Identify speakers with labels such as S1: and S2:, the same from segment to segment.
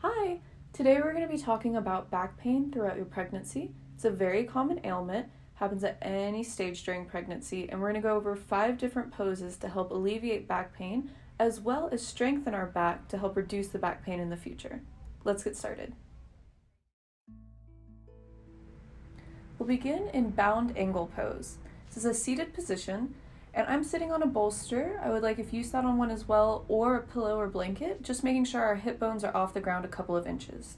S1: Hi! Today we're going to be talking about back pain throughout your pregnancy. It's a very common ailment, happens at any stage during pregnancy, and we're going to go over 5 different poses to help alleviate back pain, as well as strengthen our back to help reduce the back pain in the future. Let's get started. We'll begin in bound angle pose. This is a seated position, and I'm sitting on a bolster. I would like if you sat on one as well, or a pillow or blanket, just making sure our hip bones are off the ground a couple of inches.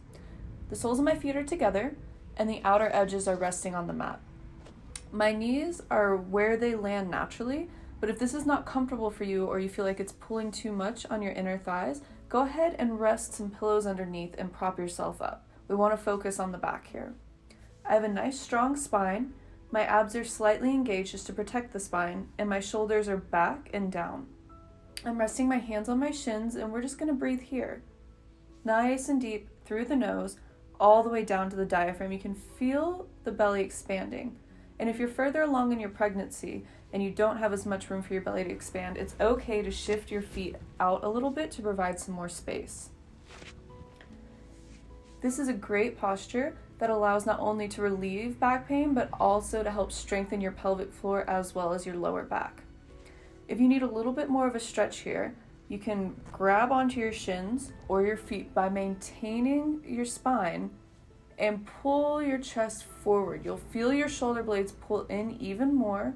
S1: The soles of my feet are together, and the outer edges are resting on the mat. My knees are where they land naturally, but if this is not comfortable for you or you feel like it's pulling too much on your inner thighs, go ahead and rest some pillows underneath and prop yourself up. We want to focus on the back here. I have a nice strong spine. My abs are slightly engaged just to protect the spine, and my shoulders are back and down. I'm resting my hands on my shins, and we're just going to breathe here. Nice and deep through the nose, all the way down to the diaphragm. You can feel the belly expanding. And if you're further along in your pregnancy and you don't have as much room for your belly to expand, it's okay to shift your feet out a little bit to provide some more space. This is a great posture that allows not only to relieve back pain, but also to help strengthen your pelvic floor as well as your lower back. If you need a little bit more of a stretch here, you can grab onto your shins or your feet by maintaining your spine and pull your chest forward. You'll feel your shoulder blades pull in even more.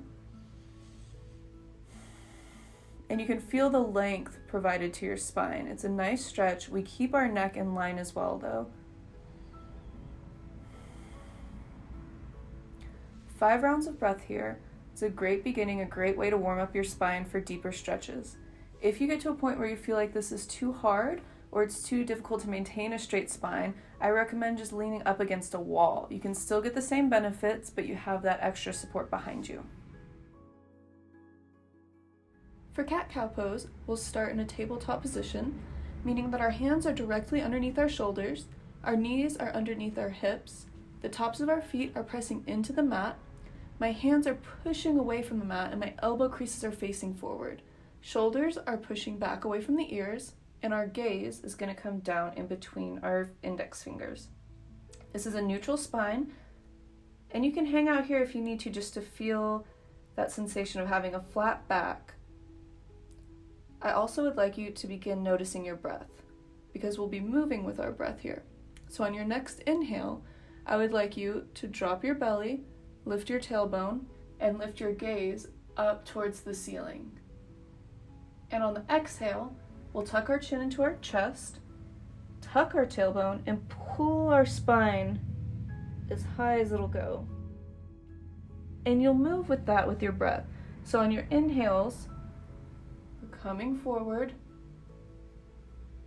S1: And you can feel the length provided to your spine. It's a nice stretch. We keep our neck in line as well, though. 5 rounds of breath here. It's a great beginning, a great way to warm up your spine for deeper stretches. If you get to a point where you feel like this is too hard or it's too difficult to maintain a straight spine, I recommend just leaning up against a wall. You can still get the same benefits, but you have that extra support behind you. For cat-cow pose, we'll start in a tabletop position, meaning that our hands are directly underneath our shoulders, our knees are underneath our hips, the tops of our feet are pressing into the mat, my hands are pushing away from the mat, and my elbow creases are facing forward. Shoulders are pushing back away from the ears, and our gaze is going to come down in between our index fingers. This is a neutral spine, and you can hang out here if you need to, just to feel that sensation of having a flat back. I also would like you to begin noticing your breath, because we'll be moving with our breath here. So on your next inhale, I would like you to drop your belly, lift your tailbone, and lift your gaze up towards the ceiling. And on the exhale, we'll tuck our chin into our chest, tuck our tailbone, and pull our spine as high as it'll go. And you'll move with that with your breath. So on your inhales, we're coming forward,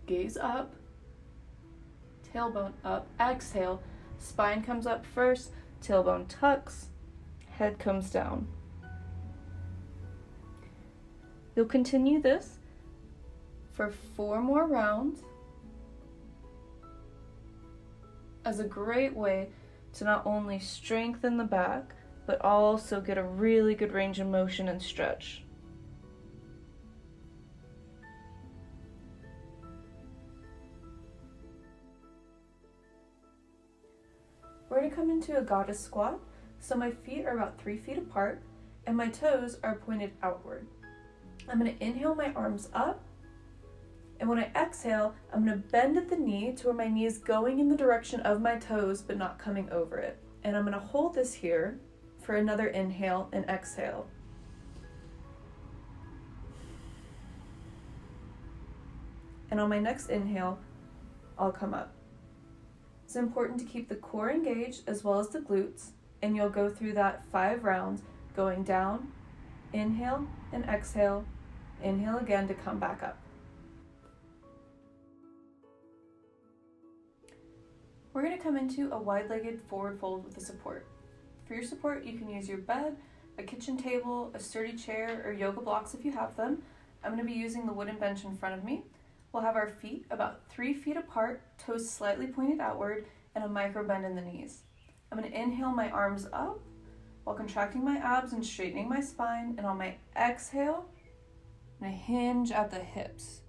S1: gaze up, tailbone up, exhale, spine comes up first, tailbone tucks, head comes down. You'll continue this for 4 more rounds as a great way to not only strengthen the back, but also get a really good range of motion and stretch. We're going to come into a goddess squat, so my feet are about 3 feet apart and my toes are pointed outward. I'm going to inhale my arms up, and when I exhale, I'm going to bend at the knee to where my knee is going in the direction of my toes but not coming over it. And I'm going to hold this here for another inhale and exhale. And on my next inhale, I'll come up. It's important to keep the core engaged as well as the glutes, and you'll go through that 5 rounds, going down, inhale and exhale, inhale again to come back up. We're going to come into a wide-legged forward fold with a support. For your support, you can use your bed, a kitchen table, a sturdy chair, or yoga blocks if you have them. I'm going to be using the wooden bench in front of me. We'll have our feet about 3 feet apart, toes slightly pointed outward, and a micro bend in the knees. I'm going to inhale my arms up while contracting my abs and straightening my spine, and on my exhale, I'm going to hinge at the hips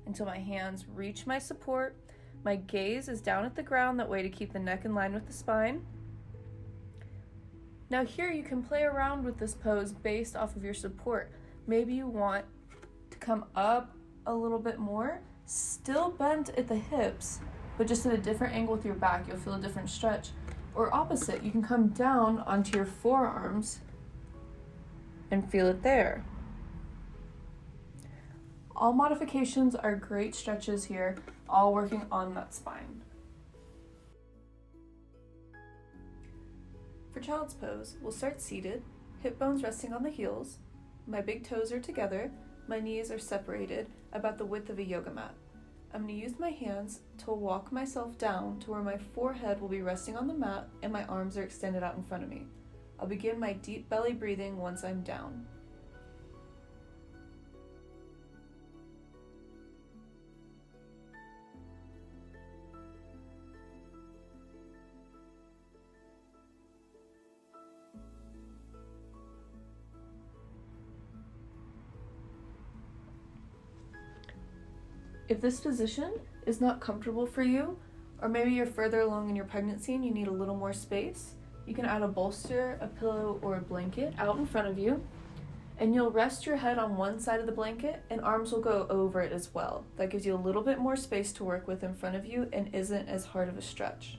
S1: until my hands reach my support, My gaze is down at the ground, that way to keep the neck in line with the spine. Now here you can play around with this pose based off of your support. Maybe you want to come up a little bit more, still bent at the hips, but just at a different angle with your back. You'll feel a different stretch. Or opposite, you can come down onto your forearms and feel it there. All modifications are great stretches here, all working on that spine. For child's pose, we'll start seated, hip bones resting on the heels. My big toes are together, my knees are separated about the width of a yoga mat. I'm going to use my hands to walk myself down to where my forehead will be resting on the mat and my arms are extended out in front of me. I'll begin my deep belly breathing once I'm down. If this position is not comfortable for you, or maybe you're further along in your pregnancy and you need a little more space, you can add a bolster, a pillow, or a blanket out in front of you, and you'll rest your head on one side of the blanket and arms will go over it as well. That gives you a little bit more space to work with in front of you and isn't as hard of a stretch.